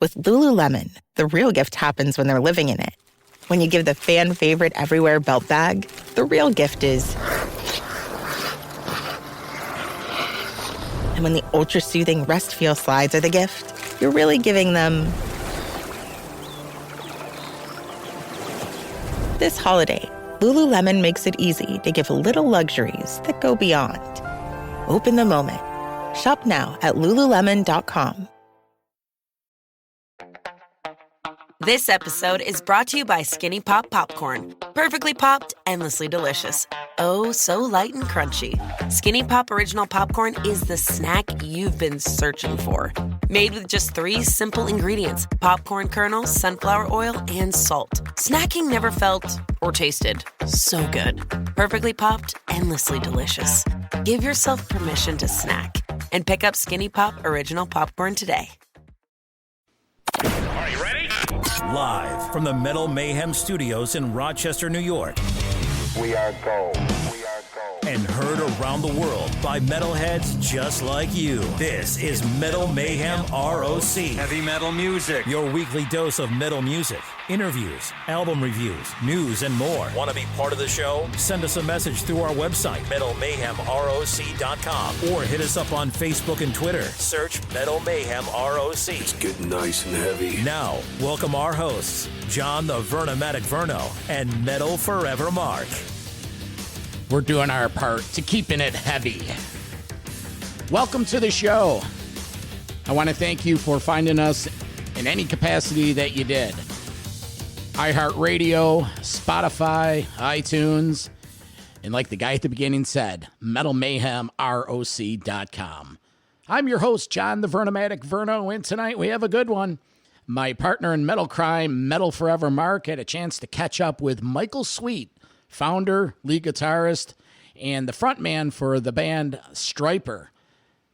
With Lululemon, the real gift happens when they're living in it. When you give the fan favorite everywhere belt bag, the real gift is... And when the ultra-soothing Rest Feel slides are the gift, you're really giving them... This holiday, Lululemon makes it easy to give little luxuries that go beyond. Open the moment. Shop now at Lululemon.com. This episode is brought to you by Skinny Pop Popcorn. Perfectly popped, endlessly delicious. Oh, so light and crunchy. Skinny Pop Original Popcorn is the snack you've been searching for. Made with just 3 simple ingredients: popcorn kernels, sunflower oil, and salt. Snacking never felt or tasted so good. Perfectly popped, endlessly delicious. Give yourself permission to snack and pick up Skinny Pop Original Popcorn today. Are you ready? Live from the Metal Mayhem Studios in Rochester, New York. We are gold. And heard around the world by metalheads just like you. This is Metal Mayhem ROC. Heavy metal music. Your weekly dose of metal music, interviews, album reviews, news, and more. Want to be part of the show? Send us a message through our website, metalmayhemroc.com, or hit us up on Facebook and Twitter. Search Metal Mayhem ROC. It's getting nice and heavy. Now, welcome our hosts, John the Vernomatic Verno and Metal Forever Mark. We're doing our part to keeping it heavy. Welcome to the show. I want to thank you for finding us in any capacity that you did. iHeartRadio, Spotify, iTunes, and like the guy at the beginning said, metalmayhemroc.com. I'm your host, John the Vernomatic Verno, and tonight we have a good one. My partner in metal crime, Metal Forever Mark, had a chance to catch up with Michael Sweet, founder, lead guitarist, and the frontman for the band Stryper.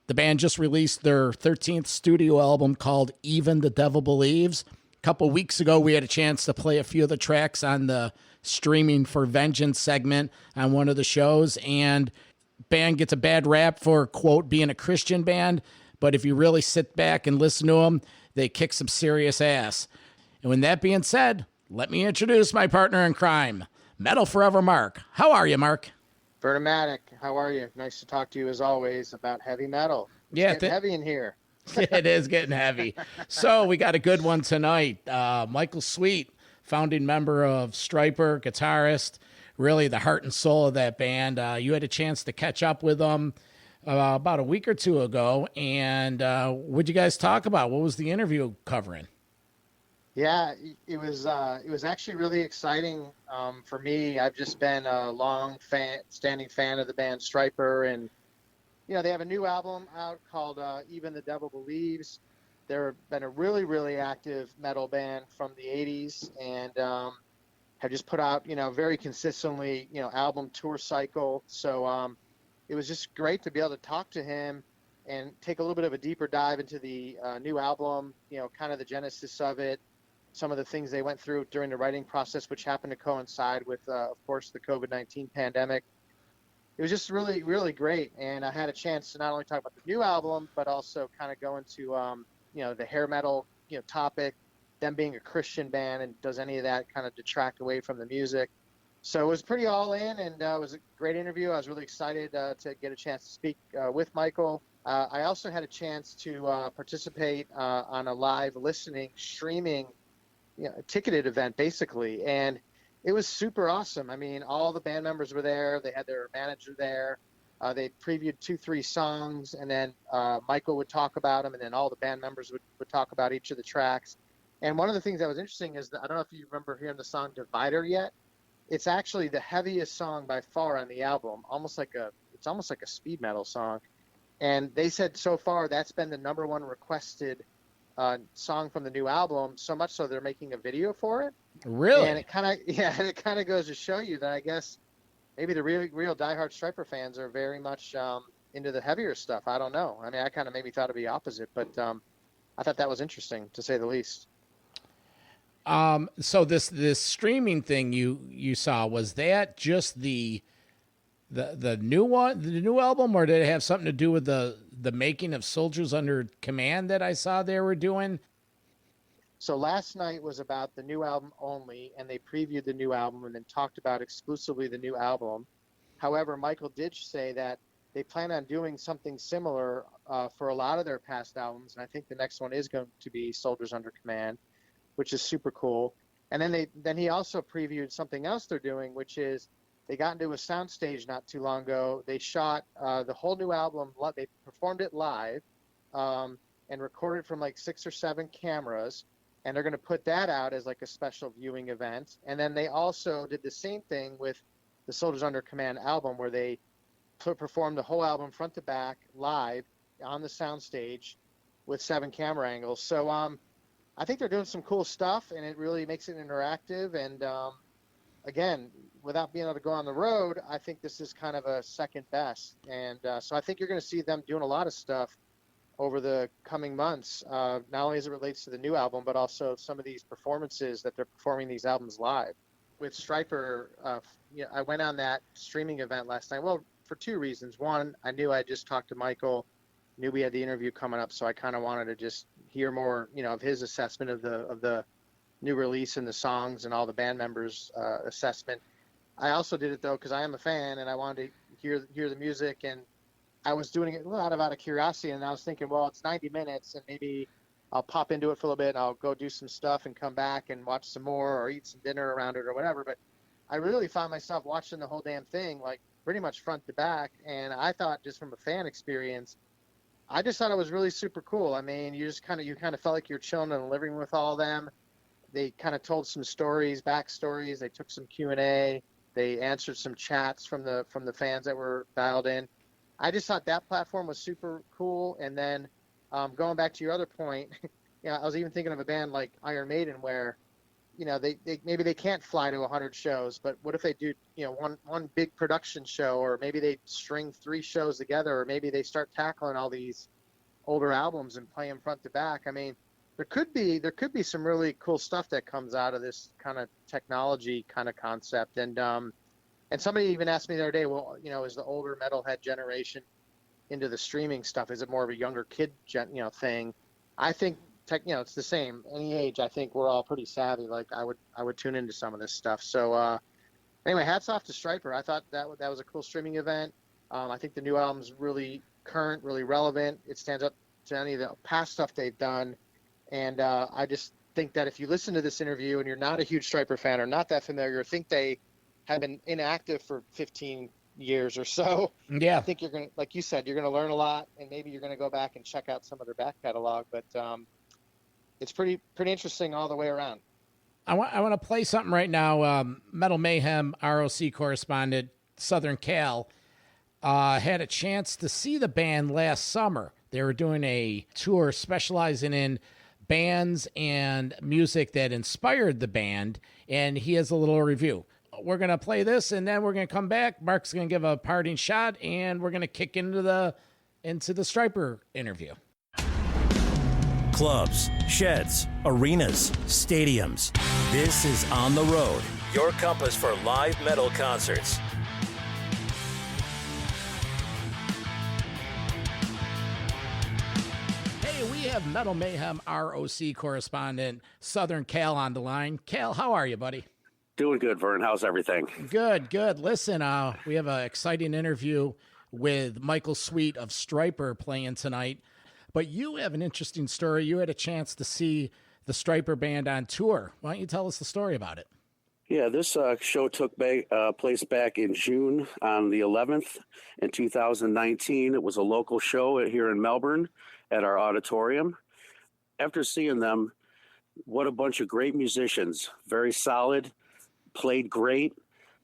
The band just released their 13th studio album called Even the Devil Believes. A couple weeks ago, we had a chance to play a few of the tracks on the Streaming for Vengeance segment on one of the shows, and band gets a bad rap for, quote, being a Christian band, but if you really sit back and listen to them, they kick some serious ass. And with that being said, let me introduce my partner in crime, Metal Forever Mark. How are you, Mark? Vernomatic, how are you? Nice to talk to you as always about heavy metal. It's getting heavy in here. It is getting heavy. So we got a good one tonight. Michael Sweet, founding member of Stryper, guitarist, really the heart and soul of that band. You had a chance to catch up with them about a week or two ago. And what'd you guys talk about? What was the interview covering? Yeah, it was actually really exciting for me. I've just been a standing fan of the band Stryper, and you know, they have a new album out called Even the Devil Believes. They've been a really, really active metal band from the 80s, and have just put out, you know, very consistently, you know, album tour cycle. So it was just great to be able to talk to him and take a little bit of a deeper dive into the new album, you know, kind of the genesis of it, some of the things they went through during the writing process, which happened to coincide with, of course, the COVID-19 pandemic. It was just really, really great. And I had a chance to not only talk about the new album, but also kind of go into, you know, the hair metal, you know, topic, them being a Christian band, and does any of that kind of detract away from the music. So it was pretty all in, and it was a great interview. I was really excited to get a chance to speak with Michael. I also had a chance to participate on a live streaming, you know, ticketed event basically, and it was super awesome. I mean, all the band members were there. They had their manager there. They previewed 2-3 songs, and then Michael would talk about them, and then all the band members would talk about each of the tracks. And one of the things that was interesting is that, I don't know if you remember hearing the song Divider yet. It's actually the heaviest song by far on the album, it's almost like a speed metal song. And they said so far that's been the number one requested song from the new album, so much so they're making a video for it. Really? And it kind of goes to show you that I guess maybe the real diehard Stryper fans are very much into the heavier stuff. I don't know. I mean, I kind of maybe thought it'd be opposite, but I thought that was interesting, to say the least. So this streaming thing you saw, was that just the new one, the new album, or did it have something to do with the making of Soldiers Under Command that I saw they were doing? So last night was about the new album only, and they previewed the new album and then talked about exclusively the new album. However, Michael did say that they plan on doing something similar for a lot of their past albums, and I think the next one is going to be Soldiers Under Command, which is super cool. And then he also previewed something else they're doing, which is they got into a soundstage not too long ago. They shot the whole new album. They performed it live and recorded from like 6 or 7 cameras. And they're going to put that out as like a special viewing event. And then they also did the same thing with the Soldiers Under Command album, where they performed the whole album front to back live on the soundstage with 7 camera angles. So I think they're doing some cool stuff, and it really makes it interactive. And again, without being able to go on the road, I think this is kind of a second best. And so I think you're going to see them doing a lot of stuff over the coming months, not only as it relates to the new album, but also some of these performances that they're performing these albums live. With Stryper, I went on that streaming event last night. Well, for 2 reasons. One, I knew I just talked to Michael, knew we had the interview coming up, so I kind of wanted to just hear more, of his assessment of the new release and the songs and all the band members' assessment. I also did it though because I am a fan and I wanted to hear the music, and I was doing it out of curiosity, and I was thinking, well, it's 90 minutes and maybe I'll pop into it for a little bit and I'll go do some stuff and come back and watch some more or eat some dinner around it or whatever. But I really found myself watching the whole damn thing, like pretty much front to back. And I thought, just from a fan experience, I just thought it was really super cool. I mean, you kind of felt like you're chilling in the living room with all of them. They kind of told some stories, backstories. They took some Q&A. They answered some chats from the fans that were dialed in. I just thought that platform was super cool. And then going back to your other point, I was even thinking of a band like Iron Maiden, where they maybe they can't fly to 100 shows, but what if they do one big production show, or maybe they string 3 shows together, or maybe they start tackling all these older albums and play them front to back. I mean, there could be some really cool stuff that comes out of this kind of technology kind of concept. And somebody even asked me the other day, well, is the older metalhead generation into the streaming stuff? Is it more of a younger kid thing? I think it's the same. Any age, I think we're all pretty savvy. Like I would tune into some of this stuff. So anyway, hats off to Stryper. I thought that was a cool streaming event. I think the new album's really current, really relevant. It stands up to any of the past stuff they've done. And I just think that if you listen to this interview and you're not a huge Stryper fan or not that familiar, or think they have been inactive for 15 years or so, I think you're going to, like you said, you're going to learn a lot, and maybe you're going to go back and check out some of their back catalog. But it's pretty interesting all the way around. I want to play something right now. Metal Mayhem ROC correspondent, Southern Cal, had a chance to see the band last summer. They were doing a tour specializing in bands and music that inspired the band, and he has a little review. We're going to play this, and then we're going to come back. Mark's going to give a parting shot, and we're going to kick into the Stryper interview. Clubs, sheds, arenas, stadiums. This is On the Road, your compass for live metal concerts. Hey, we have Metal Mayhem ROC correspondent Southern Cal on the line. Cal, how are you, buddy? Doing good, Vern. How's everything? Good. Listen, we have an exciting interview with Michael Sweet of Stryper playing tonight. But you have an interesting story. You had a chance to see the Stryper band on tour. Why don't you tell us the story about it? Yeah, this show took place back in June on the 11th in 2019. It was a local show here in Melbourne at our auditorium. After seeing them, what a bunch of great musicians. Very solid, played great.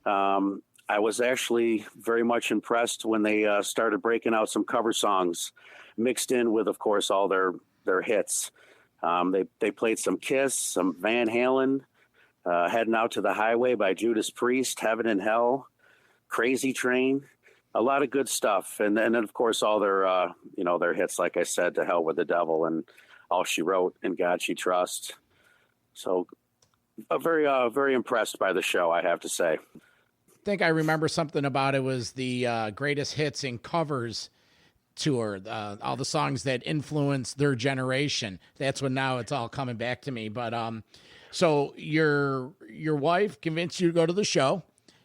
I was actually very much impressed when they started breaking out some cover songs, mixed in with, of course, all their hits. They played some Kiss, some Van Halen, Heading Out to the Highway by Judas Priest, Heaven and Hell, Crazy Train, a lot of good stuff. And then, of course, all their hits, like I said, To Hell with the Devil and All She Wrote, In God She Trusts. So very impressed by the show, I have to say. I think I remember something about it was the greatest hits in covers tour, all the songs that influenced their generation. That's when now it's all coming back to me. But so your wife convinced you to go to the show.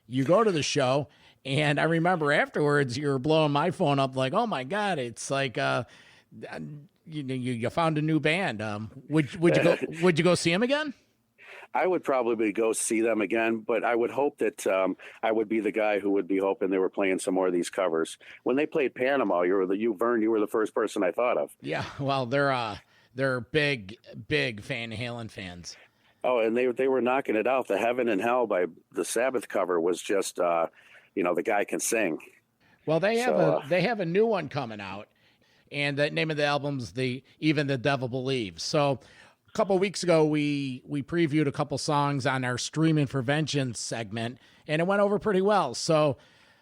You go to the show, and I remember afterwards you were blowing my phone up like, "Oh my God, it's like you found a new band." Would you go see him again? I would probably go see them again, but I would hope that I would be the guy who would be hoping they were playing some more of these covers. When they played Panama, Vern, you were the first person I thought of. Yeah, well, they're big Van Halen fans. Oh, and they were knocking it out. The Heaven and Hell by the Sabbath cover was just, the guy can sing. Well, they have a new one coming out, and the name of the album's Even the Devil Believes. So a couple of weeks ago, we previewed a couple songs on our Streaming for Vengeance segment, and it went over pretty well. So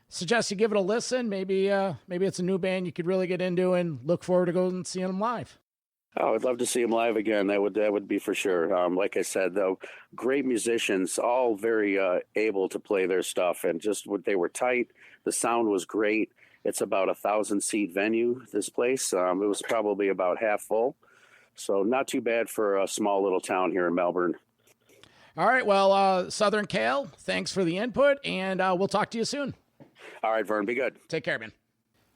suggest you give it a listen. Maybe it's a new band you could really get into and look forward to going and seeing them live. Oh, I'd love to see them live again. That would be for sure. Like I said, though, great musicians, all very able to play their stuff, and they were tight. The sound was great. It's about 1,000-seat venue, this place. It was probably about half full. So not too bad for a small little town here in Melbourne. All right. Well, Southern Cal, thanks for the input, and we'll talk to you soon. All right, Vern, be good. Take care, man.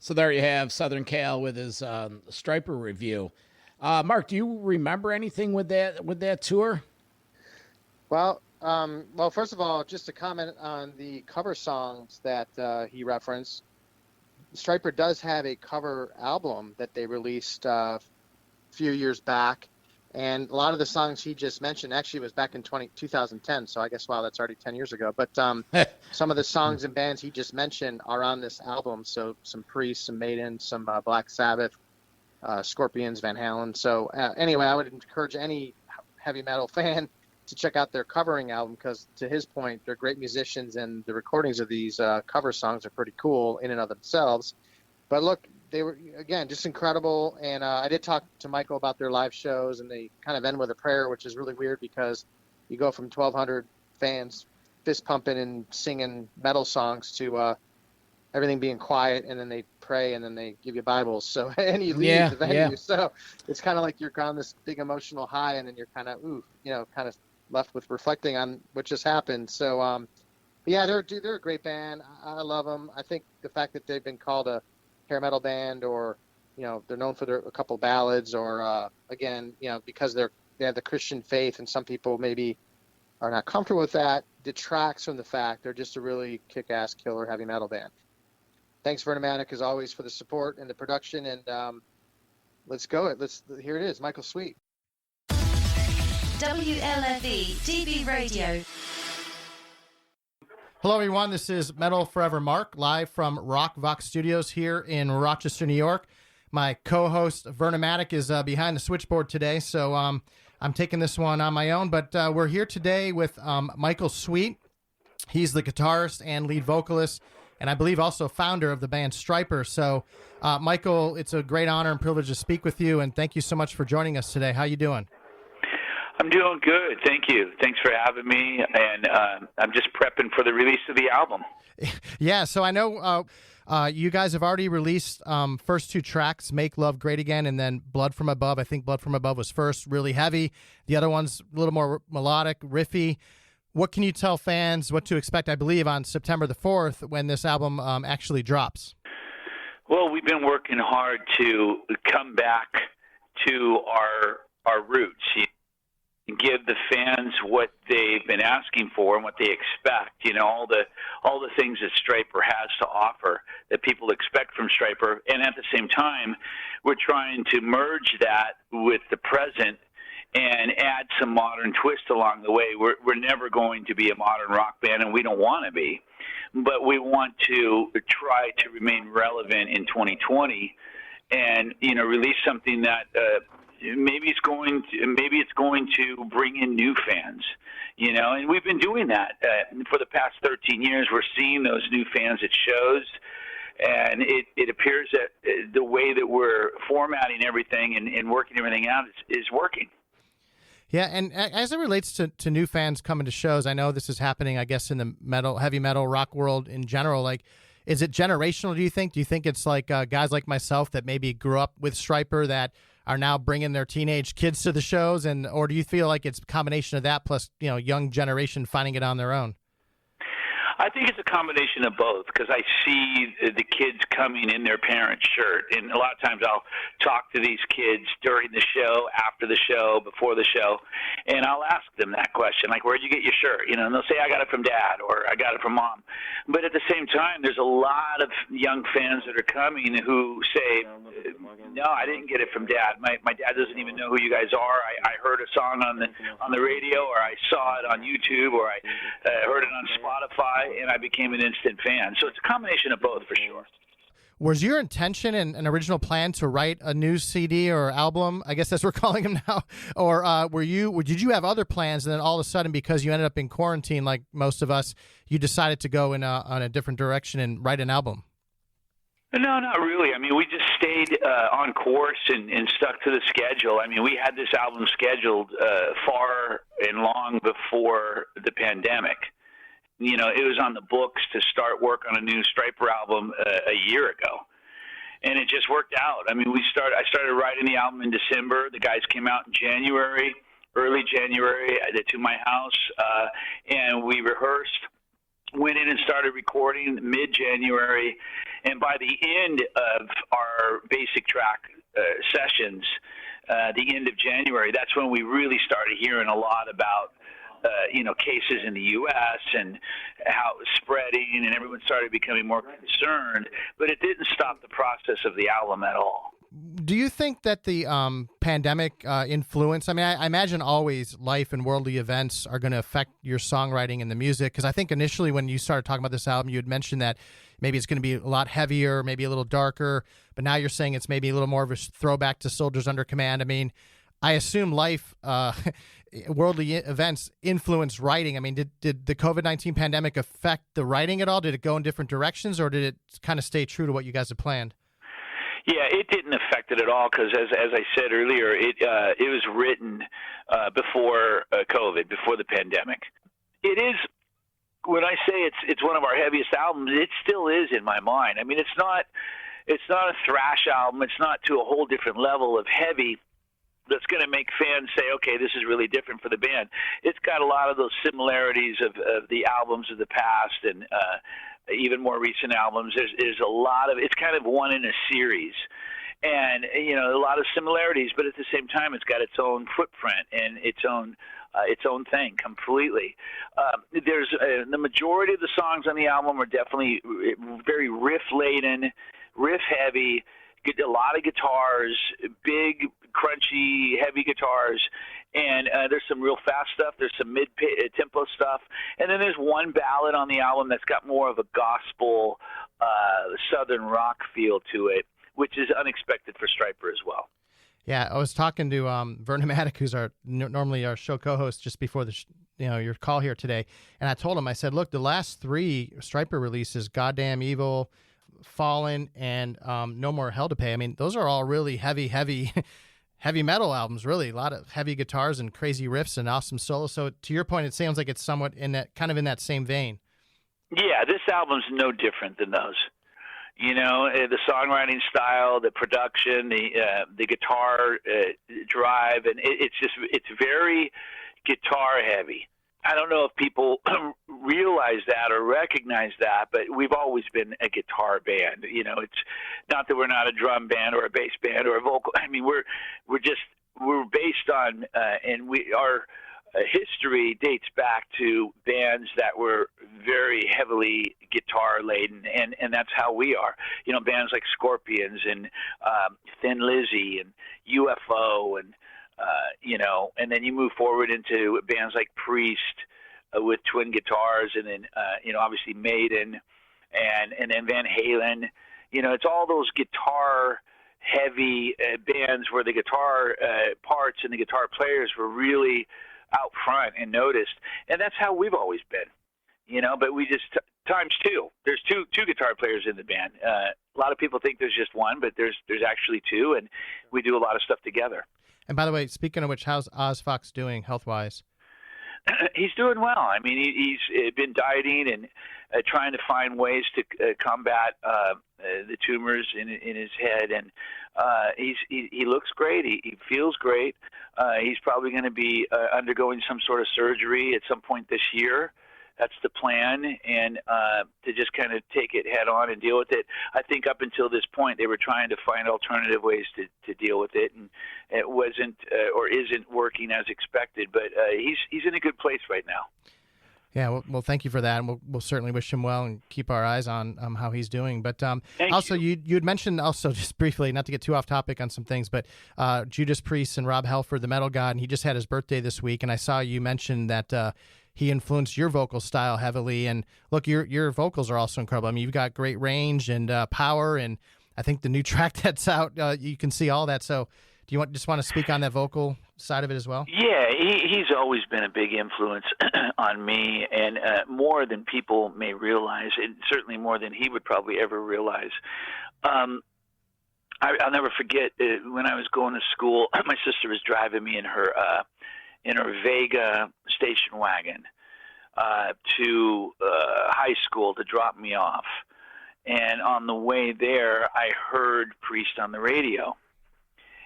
So there you have Southern Cal with his Stryper review. Mark, do you remember anything with that tour? Well, first of all, just to comment on the cover songs that he referenced, Stryper does have a cover album that they released few years back, and a lot of the songs he just mentioned actually was back in 2010, so I guess that's already 10 years ago, but some of the songs and bands he just mentioned are on this album. So some Priest, some Maiden, some Black Sabbath, Scorpions, Van Halen. So anyway, I would encourage any heavy metal fan to check out their covering album, because to his point, they're great musicians, and the recordings of these cover songs are pretty cool in and of themselves. But look, they were, again, just incredible. And I did talk to Michael about their live shows, and they kind of end with a prayer, which is really weird because you go from 1,200 fans fist pumping and singing metal songs to everything being quiet, and then they pray, and then they give you Bibles. So, and you leave the venue. Yeah. So it's kind of like you're on this big emotional high, and then you're kind of, kind of left with reflecting on what just happened. So, yeah, they're a great band. I love them. I think the fact that they've been called a hair metal band, or they're known for a couple ballads, or again, because they have the Christian faith, and some people maybe are not comfortable with that, detracts from the fact they're just a really kick-ass killer heavy metal band. Thanks, Vernomatic, as always, for the support and the production, and let's go. Here it is, Michael Sweet. WLFE DB Radio. Hello, everyone. This is Metal Forever Mark, live from Rock Vox Studios here in Rochester, New York. My co-host, Vernomatic, is behind the switchboard today, so I'm taking this one on my own. But we're here today with Michael Sweet. He's the guitarist and lead vocalist, and I believe also founder of the band Stryper. So, Michael, it's a great honor and privilege to speak with you, and thank you so much for joining us today. How you doing? I'm doing good. Thank you. Thanks for having me. And I'm just prepping for the release of the album. Yeah, so I know you guys have already released first two tracks, Make Love Great Again, and then Blood From Above. I think Blood From Above was first, really heavy. The other one's a little more melodic, riffy. What can you tell fans what to expect, I believe, on September the 4th when this album actually drops? Well, we've been working hard to come back to our roots. Give the fans what they've been asking for and what they expect. All the things that Stryper has to offer that people expect from Stryper, and at the same time, we're trying to merge that with the present and add some modern twist along the way. We're never going to be a modern rock band, and we don't want to be, but we want to try to remain relevant in 2020 and release something that. Maybe it's going to bring in new fans, and we've been doing that for the past 13 years. We're seeing those new fans at shows, and it appears that the way that we're formatting everything and working everything out is working. Yeah, and as it relates to new fans coming to shows, I know this is happening, I guess, in the heavy metal rock world in general. Like, Is it generational, do you think? Do you think it's like guys like myself that maybe grew up with Stryper that are now bringing their teenage kids to the shows, or do you feel like it's a combination of that plus, young generation finding it on their own? I think it's a combination of both because I see the kids coming in their parents' shirt. And a lot of times I'll talk to these kids during the show, after the show, before the show, and I'll ask them that question, like, where'd you get your shirt? And they'll say, I got it from Dad or I got it from Mom. But at the same time, there's a lot of young fans that are coming who say, no, I didn't get it from Dad. My dad doesn't even know who you guys are. I heard a song on the radio, or I saw it on YouTube, or I heard it on Spotify, and I became an instant fan. So it's a combination of both for sure. Was your intention and an original plan to write a new CD or album, I guess as we're calling them now, or did you have other plans, and then all of a sudden, because you ended up in quarantine like most of us, you decided to go on a different direction and write an album? No, not really. I mean, we just stayed on course and stuck to the schedule. I mean, we had this album scheduled far and long before the pandemic. It was on the books to start work on a new Stryper album a year ago, and it just worked out. I mean, I started writing the album in December. The guys came out in January, early January, to my house, and we rehearsed, went in and started recording mid-January, and by the end of our basic track sessions, the end of January, that's when we really started hearing a lot about cases in the U.S. and how it was spreading, and everyone started becoming more concerned. But it didn't stop the process of the album at all. Do you think that the pandemic influence, I mean, I imagine always life and worldly events are going to affect your songwriting and the music, because I think initially when you started talking about this album, you had mentioned that maybe it's going to be a lot heavier, maybe a little darker, but now you're saying it's maybe a little more of a throwback to Soldiers Under Command. I mean, I assume life, worldly events influence writing. I mean, did the COVID-19 pandemic affect the writing at all? Did it go in different directions, or did it kind of stay true to what you guys had planned? Yeah, it didn't affect it at all because, as I said earlier, it was written before COVID, before the pandemic. It is, when I say it's one of our heaviest albums, it still is in my mind. I mean, it's not a thrash album. It's not to a whole different level of heavy that's going to make fans say, okay, this is really different for the band. It's got a lot of those similarities of the albums of the past and even more recent albums. There's a lot of, it's kind of one in a series. And, a lot of similarities, but at the same time, it's got its own footprint and its own thing completely. There's the majority of the songs on the album are definitely very riff-laden, riff-heavy, a lot of guitars, big, crunchy, heavy guitars, and there's some real fast stuff. There's some mid-tempo stuff, and then there's one ballad on the album that's got more of a gospel, southern rock feel to it, which is unexpected for Stryper as well. Yeah, I was talking to Vernon Maddock, who's normally our show co-host, just before the your call here today, and I told him, I said, look, the last three Stryper releases, Goddamn Evil, Fallen, and No More Hell to Pay. I mean, those are all really heavy metal albums, really. A lot of heavy guitars and crazy riffs and awesome solos. So to your point, it sounds like it's somewhat in that same vein. Yeah, this album's no different than those. The songwriting style, the production, the guitar drive, and it's very guitar heavy. I don't know if people realize that or recognize that, but we've always been a guitar band. It's not that we're not a drum band or a bass band or a vocal. I mean, we're based on and our history dates back to bands that were very heavily guitar laden, and that's how we are. Bands like Scorpions and Thin Lizzy and UFO and and then you move forward into bands like Priest with twin guitars, and then obviously Maiden and then Van Halen. It's all those guitar heavy bands where the guitar parts and the guitar players were really out front and noticed, and that's how we've always been. But we just times two. There's two guitar players in the band. A lot of people think there's just one, but there's actually two, and we do a lot of stuff together. And by the way, speaking of which, how's Oz Fox doing health-wise? He's doing well. I mean, he's been dieting and trying to find ways to combat the tumors in his head, and he looks great. He feels great. He's probably going to be undergoing some sort of surgery at some point this year. That's the plan, and to just kind of take it head on and deal with it. I think up until this point, they were trying to find alternative ways to deal with it, and it wasn't or isn't working as expected. But he's in a good place right now. Yeah, well, thank you for that, and we'll certainly wish him well and keep our eyes on how he's doing. But also, you had mentioned also just briefly, not to get too off topic on some things, but Judas Priest and Rob Halford, the metal god, and he just had his birthday this week, and I saw you mention that he influenced your vocal style heavily. And look, your vocals are also incredible. I mean, you've got great range and power, and I think the new track that's out, you can see all that. So do you just want to speak on that vocal side of it as well? Yeah, he's always been a big influence on me, and more than people may realize, and certainly more than he would probably ever realize. I'll never forget when I was going to school, my sister was driving me in her Vega station wagon to high school to drop me off. And on the way there, I heard Priest on the radio.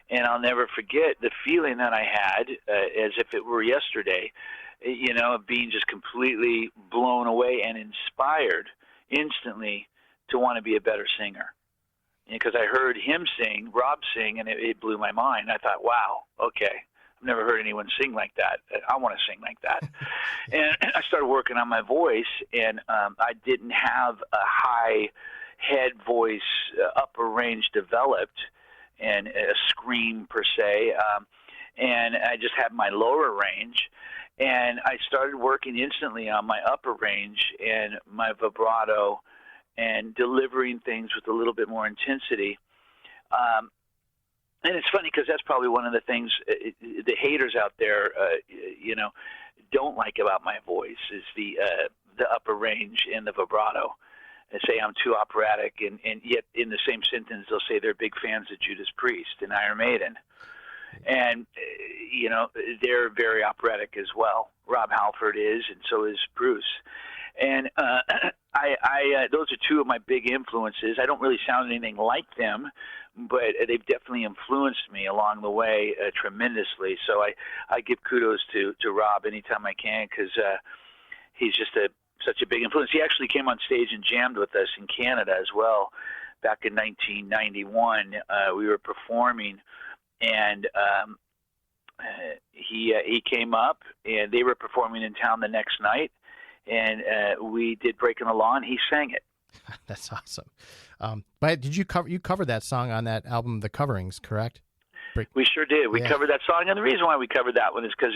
And I'll never forget the feeling that I had, as if it were yesterday, of being just completely blown away and inspired instantly to want to be a better singer. Because I heard him sing, Rob sing, and it blew my mind. I thought, wow, okay. I've never heard anyone sing like that. I want to sing like that. And I started working on my voice, and I didn't have a high head voice, upper range developed, and a scream per se. And I just had my lower range. And I started working instantly on my upper range and my vibrato and delivering things with a little bit more intensity. And it's funny because that's probably one of the things the haters out there, don't like about my voice is the upper range and the vibrato. They say I'm too operatic, and yet in the same sentence they'll say they're big fans of Judas Priest and Iron Maiden. And, they're very operatic as well. Rob Halford is, and so is Bruce. And those are two of my big influences. I don't really sound anything like them, but they've definitely influenced me along the way tremendously. So I give kudos to Rob anytime I can, because he's just such a big influence. He actually came on stage and jammed with us in Canada as well back in 1991. We were performing, and he came up, and they were performing in town the next night, and we did Breaking the Law, and he sang it. That's awesome. But did you covered that song on that album, The Coverings, correct? We sure did. We covered that song, and the reason why we covered that one is because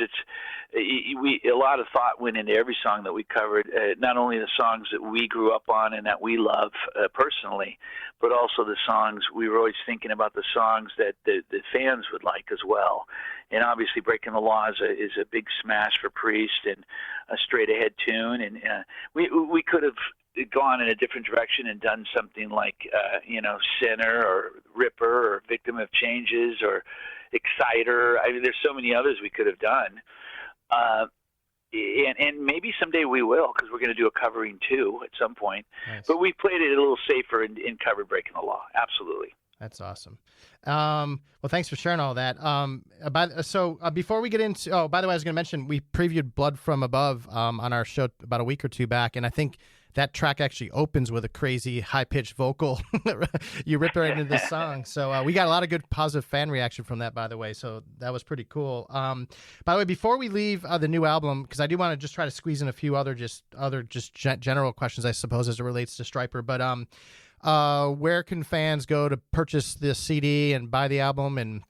a lot of thought went into every song that we covered. Not only the songs that we grew up on and that we love personally, but also the songs we were always thinking about the songs that the fans would like as well. And obviously, Breaking the Law is a big smash for Priest and a straight ahead tune. And we could have gone in a different direction and done something like Sinner or Ripper or Victim of Changes or Exciter. I mean, there's so many others we could have done, and maybe someday we will, because we're going to do a covering too at some point. Nice. But we played it a little safer and covered Breaking the Law. Absolutely. That's awesome. Well, thanks for sharing all that. Before we get into, by the way, I was going to mention we previewed Blood from Above on our show about a week or two back, and I think that track actually opens with a crazy high-pitched vocal. You rip right into the song. So we got a lot of good positive fan reaction from that, by the way. So that was pretty cool. By the way, before we leave the new album, because I do want to just try to squeeze in a few other general questions, I suppose, as it relates to Stryper. But where can fans go to purchase this CD and buy the album, and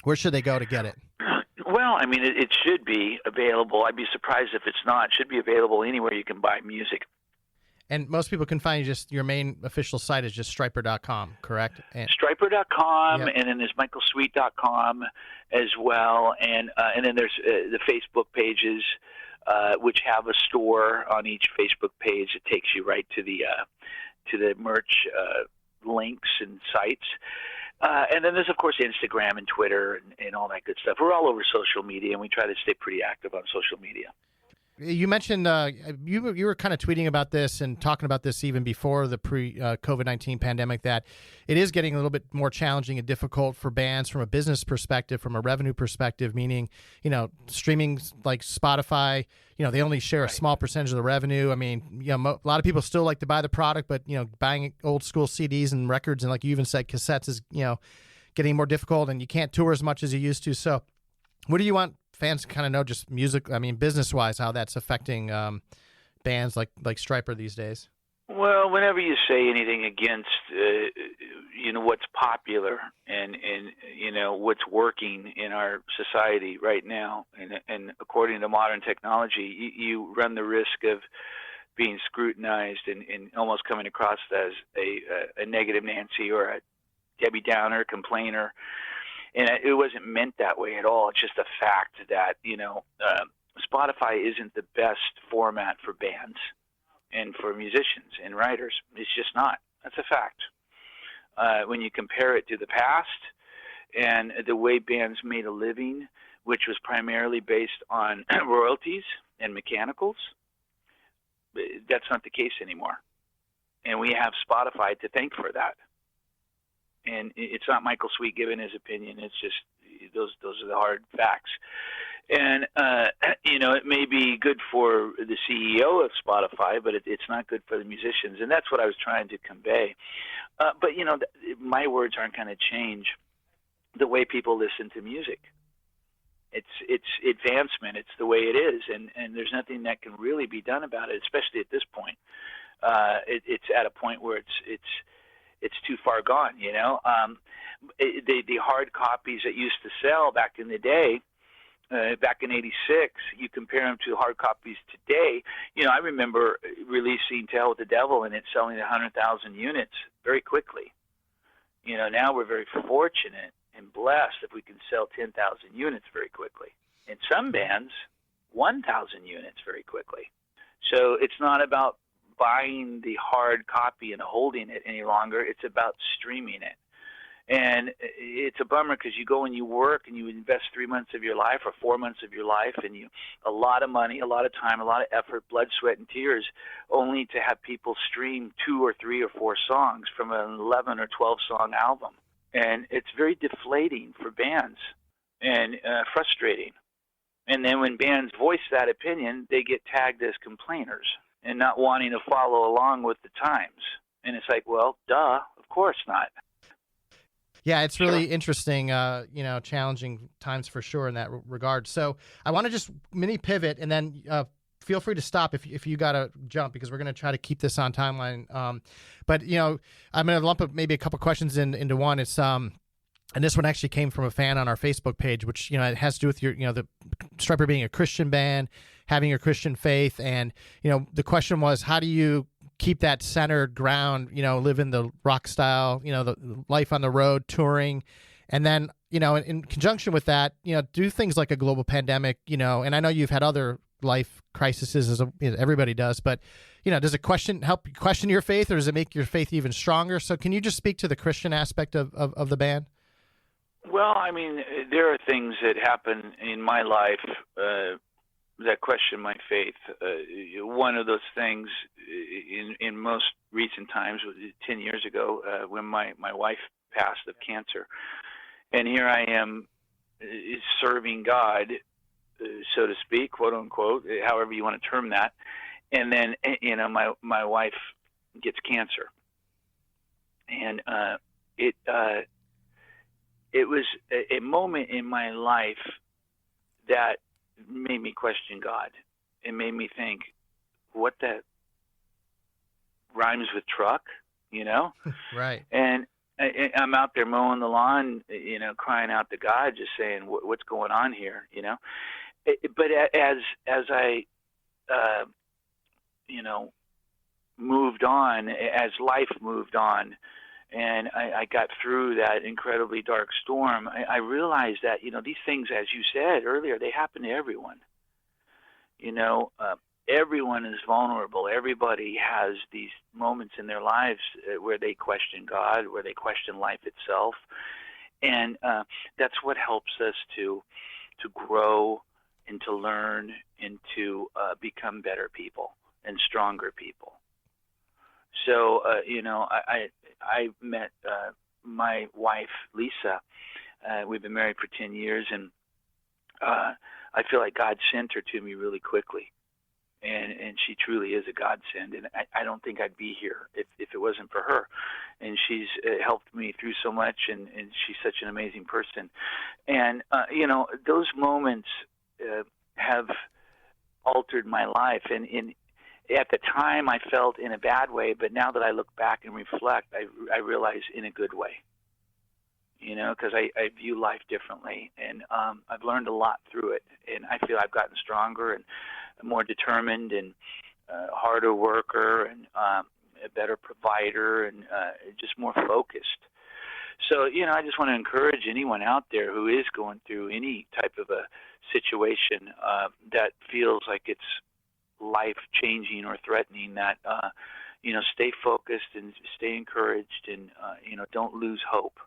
where should they go to get it? Well, I mean, it should be available. I'd be surprised if it's not. It should be available anywhere you can buy music. And most people can find your main official site is just Stryper.com, correct? Stryper.com, yep. And then there's michaelsweet.com as well. And then there's the Facebook pages, which have a store on each Facebook page. It takes you right to the merch links and sites. And then there's, of course, Instagram and Twitter and all that good stuff. We're all over social media, and we try to stay pretty active on social media. You mentioned you were kind of tweeting about this and talking about this even before the pre-COVID-19 pandemic, that it is getting a little bit more challenging and difficult for bands from a business perspective, from a revenue perspective, meaning, streaming like Spotify, they only share a small percentage of the revenue. I mean, a lot of people still like to buy the product, but, buying old school CDs and records and, like you even said, cassettes is, getting more difficult, and you can't tour as much as you used to. So what do you want fans to kind of know, just business-wise, how that's affecting bands like Stryper these days? Well, whenever you say anything against, what's popular and what's working in our society right now, and according to modern technology, you run the risk of being scrutinized and almost coming across as a negative Nancy or a Debbie Downer complainer. And it wasn't meant that way at all. It's just a fact that, Spotify isn't the best format for bands and for musicians and writers. It's just not. That's a fact. When you compare it to the past and the way bands made a living, which was primarily based on royalties and mechanicals, that's not the case anymore. And we have Spotify to thank for that. And it's not Michael Sweet giving his opinion. It's just those are the hard facts. And, it may be good for the CEO of Spotify, but it's not good for the musicians. And that's what I was trying to convey. But, my words aren't going to change the way people listen to music. It's advancement. It's the way it is. And there's nothing that can really be done about it, especially at this point. It's at a point where it's too far gone, The hard copies that used to sell back in the day, back in '86, you compare them to hard copies today. I remember releasing "To Hell with the Devil" and it selling 100,000 units very quickly. Now we're very fortunate and blessed if we can sell 10,000 units very quickly. And some bands, 1,000 units very quickly. So it's not about buying the hard copy and holding it any longer. It's about streaming it. And it's a bummer because you go and you work and you invest 3 months of your life or 4 months of your life, and a lot of money, a lot of time, a lot of effort, blood, sweat, and tears, only to have people stream 2 or 3 or 4 songs from an 11 or 12 song album. And it's very deflating for bands and frustrating. And then when bands voice that opinion, they get tagged as complainers and not wanting to follow along with the times. And it's like, well, duh, of course not. Yeah, it's really interesting, challenging times for sure in that regard. So I want to just mini pivot, and then feel free to stop if you got to jump, because we're going to try to keep this on timeline. But I'm going to lump up maybe a couple questions into one. It's and this one actually came from a fan on our Facebook page, which it has to do with your the Stryper being a Christian band, having a Christian faith, and the question was, how do you keep that centered ground, live in the rock style, the life on the road, touring, and then, in conjunction with that, do things like a global pandemic, and I know you've had other life crises as everybody does, but, does it help you question your faith, or does it make your faith even stronger? So can you just speak to the Christian aspect of the band? Well, I mean, there are things that happen in my life that question my faith. One of those things in most recent times was 10 years ago when my wife passed of cancer. And here I am serving God, so to speak, quote unquote, however you want to term that. And then, my wife gets cancer. And it was a moment in my life that made me question God. It made me think, what that rhymes with truck, Right. And I'm out there mowing the lawn, crying out to God, just saying, what's going on here, But as I, moved on, as life moved on, and I got through that incredibly dark storm, I realized that, these things, as you said earlier, they happen to everyone. Everyone is vulnerable. Everybody has these moments in their lives where they question God, where they question life itself. And that's what helps us to grow and to learn and to become better people and stronger people. So, I met my wife, Lisa. We've been married for 10 years, and I feel like God sent her to me really quickly. And she truly is a godsend, and I don't think I'd be here if it wasn't for her. And she's helped me through so much, and she's such an amazing person. And, those moments have altered my life. And at the time, I felt in a bad way, but now that I look back and reflect, I realize in a good way. Because I view life differently, and I've learned a lot through it, and I feel I've gotten stronger and more determined and harder worker and a better provider and just more focused. So, I just want to encourage anyone out there who is going through any type of a situation that feels like it's life-changing or threatening, that, stay focused and stay encouraged and, don't lose hope.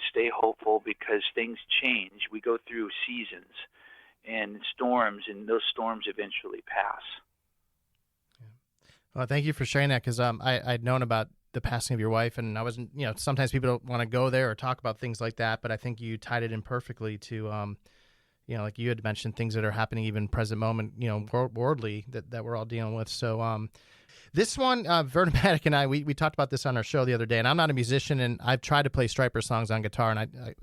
Stay hopeful, because things change. We go through seasons and storms, and those storms eventually pass. Yeah. Well, thank you for sharing that, because I'd known about the passing of your wife, and I wasn't, sometimes people don't want to go there or talk about things like that, but I think you tied it in perfectly to, like you had mentioned, things that are happening even present moment, worldly that we're all dealing with. So, this one, Vernomatic and I, we talked about this on our show the other day, and I'm not a musician, and I've tried to play Stryper songs on guitar, and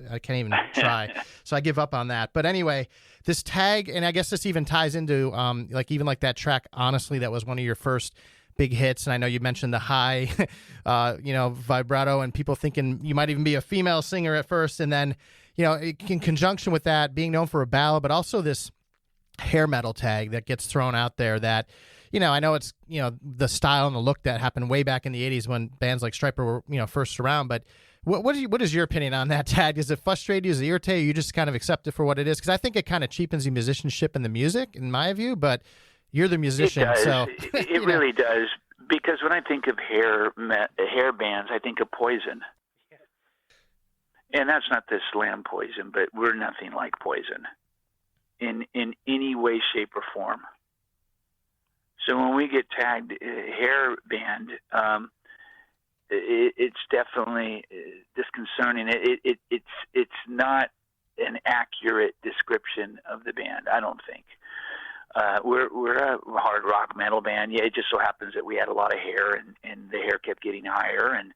I can't even try, so I give up on that. But anyway, this tag, and I guess this even ties into, like that track, Honestly, that was one of your first big hits, and I know you mentioned the high, vibrato, and people thinking you might even be a female singer at first, and then, in conjunction with that, being known for a ballad, but also this hair metal tag that gets thrown out there that, I know it's, the style and the look that happened way back in the 80s when bands like Stryper were, first around. But what is your opinion on that tag? Does it frustrate you? Does it irritate you? You just kind of accept it for what it is? Because I think it kind of cheapens the musicianship and the music, in my view, but you're the musician. It does. So it really does. Because when I think of hair bands, I think of Poison. And that's not the slam Poison, but we're nothing like Poison in any way, shape, or form. So when we get tagged hair band, it's definitely disconcerting. It's not an accurate description of the band, I don't think. We're a hard rock metal band. Yeah, it just so happens that we had a lot of hair, and the hair kept getting higher, and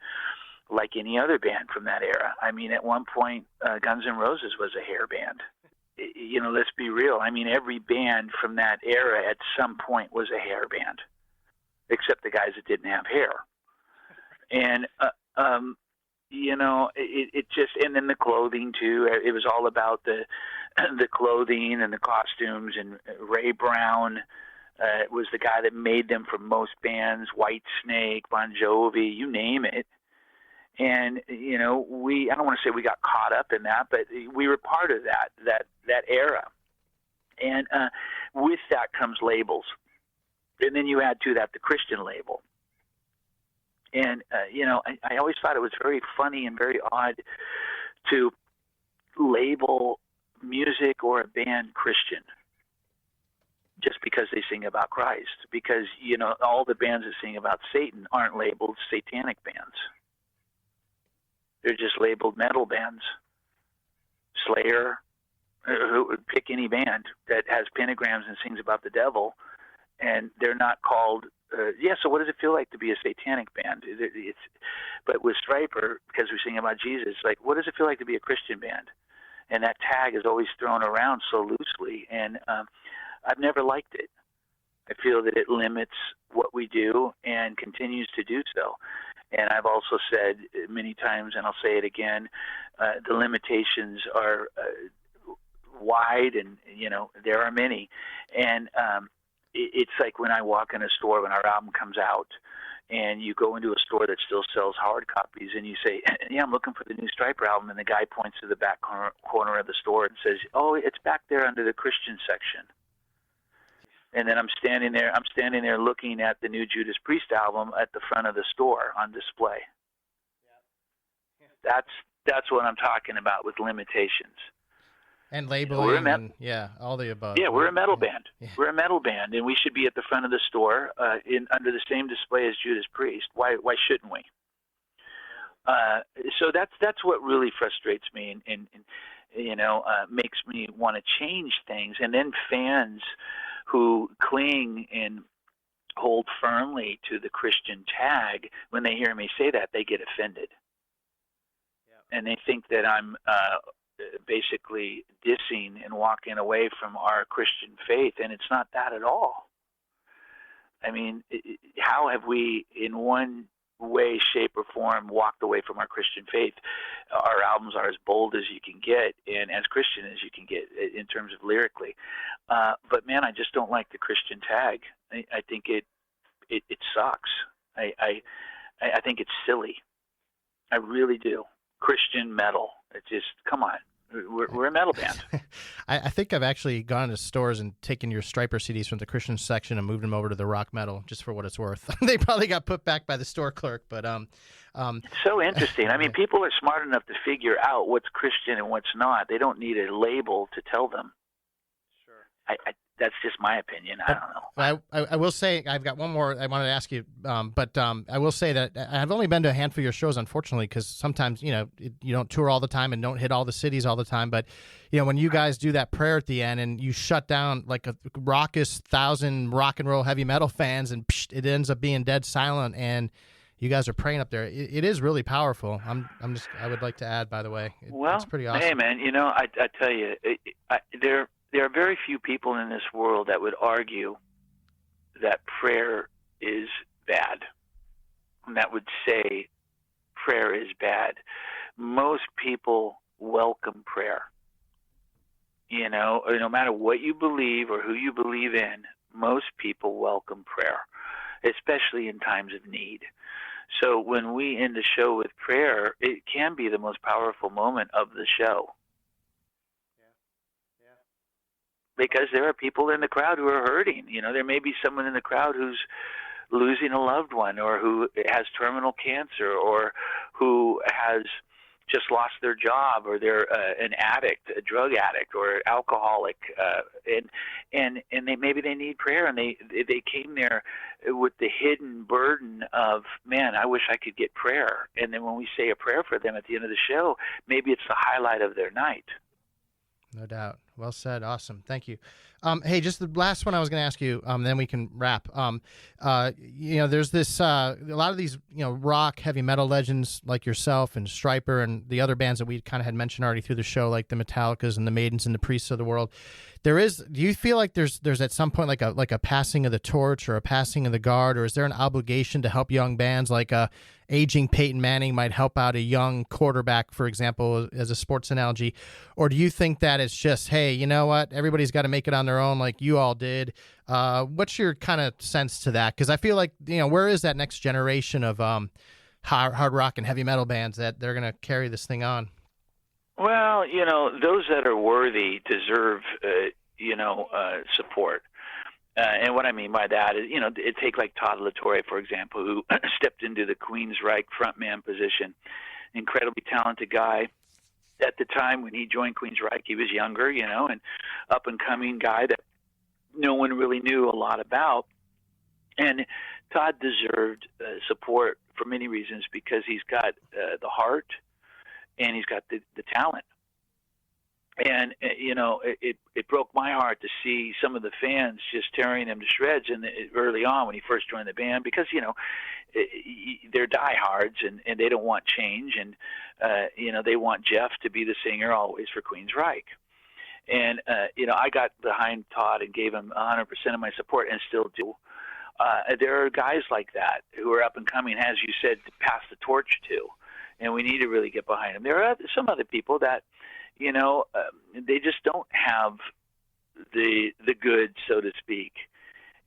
like any other band from that era. I mean, at one point, Guns N' Roses was a hair band. Let's be real. I mean, every band from that era at some point was a hair band, except the guys that didn't have hair. And, it just, and then the clothing too. It was all about the clothing and the costumes. And Ray Brown was the guy that made them for most bands, Whitesnake, Bon Jovi, you name it. And, I don't want to say we got caught up in that, but we were part of that era. And with that comes labels. And then you add to that the Christian label. And, I always thought it was very funny and very odd to label music or a band Christian just because they sing about Christ. Because, all the bands that sing about Satan aren't labeled satanic bands. They're just labeled metal bands. Slayer, pick any band that has pentagrams and sings about the devil, and they're not called, so what does it feel like to be a satanic band? But with Stryper, because we sing about Jesus, like, what does it feel like to be a Christian band? And that tag is always thrown around so loosely, and I've never liked it. I feel that it limits what we do and continues to do so. And I've also said many times, and I'll say it again, the limitations are wide, and, there are many. And it's like when I walk in a store, when our album comes out, and you go into a store that still sells hard copies, and you say, yeah, I'm looking for the new Stryper album, and the guy points to the back corner of the store and says, oh, it's back there under the Christian section. And then I'm standing there looking at the new Judas Priest album at the front of the store on display. Yeah. That's what I'm talking about with limitations. And labeling, and all the above. Yeah, we're a metal Yeah. band. Yeah. We're a metal band, and we should be at the front of the store under the same display as Judas Priest. Why shouldn't we? So that's what really frustrates me, and makes me want to change things. And then fans who cling and hold firmly to the Christian tag, when they hear me say that, they get offended. And they think that I'm basically dissing and walking away from our Christian faith, and it's not that at all. I mean, how have we, in one way, shape, or form, walked away from our Christian faith? Our albums are as bold as you can get and as Christian as you can get in terms of lyrically. But man, I just don't like the Christian tag. I think it sucks. I think it's silly. I really do. Christian metal. It's just, come on. We're a metal band. I think I've actually gone to stores and taken your Stryper CDs from the Christian section and moved them over to the rock metal, just for what it's worth. They probably got put back by the store clerk, but it's so interesting. I mean, people are smart enough to figure out what's Christian and what's not. They don't need a label to tell them. Sure. That's just my opinion. I don't know. I will say, I've got one more I wanted to ask you, but I will say that I've only been to a handful of your shows, unfortunately, because sometimes, you don't tour all the time and don't hit all the cities all the time. But, when you guys do that prayer at the end and you shut down like a raucous 1,000 rock and roll heavy metal fans, and it ends up being dead silent, and you guys are praying up there. It is really powerful. I would like to add, by the way, it's pretty awesome. Hey man, I tell you, there are very few people in this world that would argue that prayer is bad, and that would say prayer is bad. Most people welcome prayer. No matter what you believe or who you believe in, most people welcome prayer, especially in times of need. So when we end the show with prayer, it can be the most powerful moment of the show. Because there are people in the crowd who are hurting. There may be someone in the crowd who's losing a loved one, or who has terminal cancer, or who has just lost their job, or they're an addict, a drug addict, or alcoholic, and maybe they need prayer, and they came there with the hidden burden of, man, I wish I could get prayer. And then when we say a prayer for them at the end of the show, maybe it's the highlight of their night. No doubt. Well said. Awesome. Thank you. Hey, just the last one I was going to ask you, then we can wrap. There's this, a lot of these, rock, heavy metal legends like yourself and Stryper and the other bands that we kind of had mentioned already through the show, like the Metallicas and the Maidens and the Priests of the world. Do you feel like there's at some point like a passing of the torch or a passing of the guard, or is there an obligation to help young bands, like a aging Peyton Manning might help out a young quarterback, for example, as a sports analogy? Or do you think that it's just, hey, you know what, everybody's got to make it on their own like you all did? What's your kind of sense to that? Because I feel like, where is that next generation of hard rock and heavy metal bands that they're going to carry this thing on? Well, those that are worthy deserve, support. And what I mean by that is, take like Todd LaTorre, for example, who stepped into the Queensryche frontman position. Incredibly talented guy. At the time when he joined Queensryche, he was younger, and up-and-coming guy that no one really knew a lot about. And Todd deserved support for many reasons, because he's got the heart and he's got the talent. And, it broke my heart to see some of the fans just tearing him to shreds early on when he first joined the band, because, they're diehards and they don't want change. And, they want Jeff to be the singer always for Queensryche. And, I got behind Todd and gave him 100% of my support, and still do. There are guys like that who are up and coming, as you said, to pass the torch to. And we need to really get behind them. There are some other people that, they just don't have the goods, so to speak.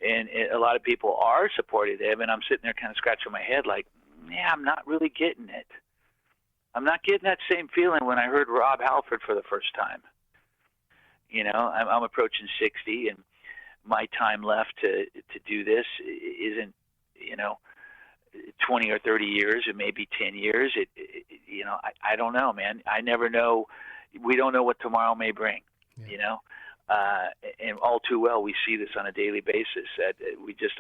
And a lot of people are supporting them, and I'm sitting there kind of scratching my head like, yeah, I'm not really getting it. I'm not getting that same feeling when I heard Rob Halford for the first time. I'm approaching 60, and my time left to do this isn't, 20 or 30 years, or maybe 10 years. I don't know, man. I never know. We don't know what tomorrow may bring. you know. And all too well, we see this on a daily basis.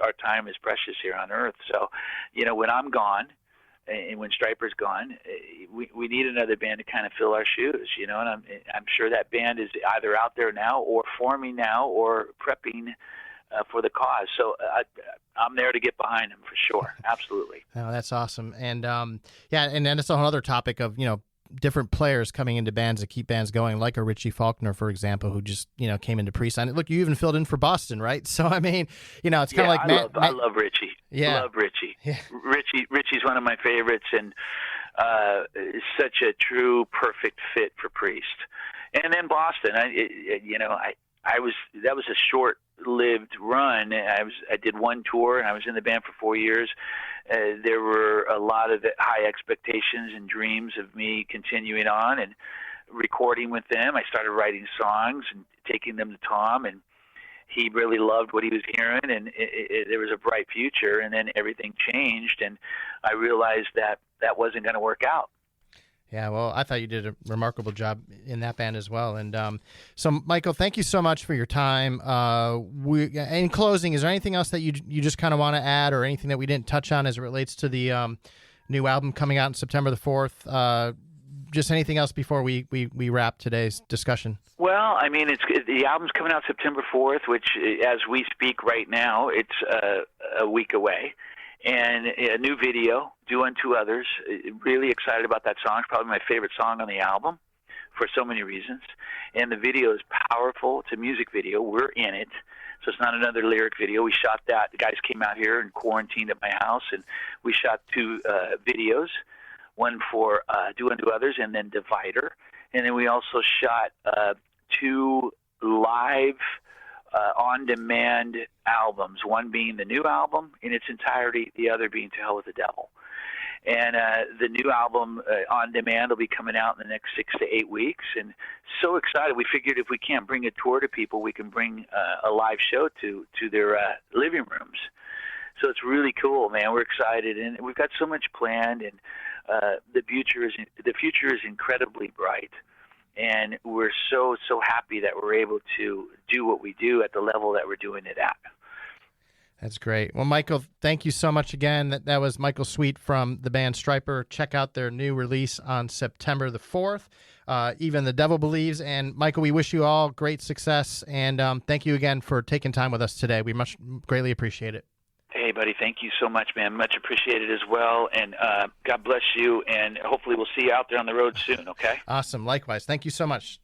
Our time is precious here on Earth. So, you know, when I'm gone, and when Stryper's gone, we need another band to kind of fill our shoes, you know. And I'm sure that band is either out there now, or forming now, or prepping for the cause. So I'm there to get behind them for sure. Absolutely. Oh, that's awesome. And and then it's a whole other topic of, you know, different players coming into bands to keep bands going, like a Richie Faulkner, for example, who just, you know, came into Priest. Look, you even filled in for Boston, right? So, I mean, you know, it's kind of like I love Richie. Yeah. Love Richie. Yeah. Richie's one of my favorites, and is such a true perfect fit for Priest. And then Boston, that was a short-lived run. I did one tour, and I was in the band for 4 years. There were a lot of high expectations and dreams of me continuing on and recording with them. I started writing songs and taking them to Tom, and he really loved what he was hearing, and there was a bright future. And then everything changed, and I realized that wasn't going to work out. Yeah, well, I thought you did a remarkable job in that band as well. And so, Michael, thank you so much for your time. In closing, is there anything else that you just kind of want to add, or anything that we didn't touch on as it relates to the new album coming out on September the 4th? Just anything else before we wrap today's discussion? Well, I mean, the album's coming out September 4th, which, as we speak right now, it's a week away. And a new video, Do Unto Others. Really excited about that song. It's probably my favorite song on the album for so many reasons. And the video is powerful. It's a music video. We're in it. So it's not another lyric video. We shot that. The guys came out here and quarantined at my house, and we shot 2 videos, one for Do Unto Others and then Divider. And then we also shot 2 live on-demand albums, one being the new album in its entirety, the other being To Hell with the Devil. And the new album on demand will be coming out in the next 6 to 8 weeks. And so excited. We figured if we can't bring a tour to people, we can bring a live show to their living rooms. So it's really cool, man. We're excited, and we've got so much planned, and the future is incredibly bright. And we're so happy that we're able to do what we do at the level that we're doing it at. That's great. Well, Michael, thank you so much again. That was Michael Sweet from the band Stryper. Check out their new release on September the 4th, Even the Devil Believes. And, Michael, we wish you all great success. And thank you again for taking time with us today. We greatly appreciate it. Hey, buddy, thank you so much, man. Much appreciated as well. And God bless you. And hopefully we'll see you out there on the road soon, okay? Awesome. Likewise. Thank you so much.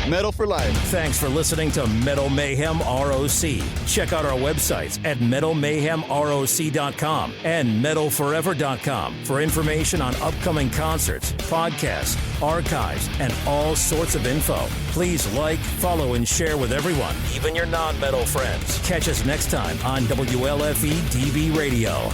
Metal for Life. Thanks for listening to Metal Mayhem ROC. Check out our websites at metalmayhemroc.com and metalforever.com for information on upcoming concerts, podcasts, archives, and all sorts of info. Please like, follow, and share with everyone, even your non-metal friends. Catch us next time on WLFE DB Radio.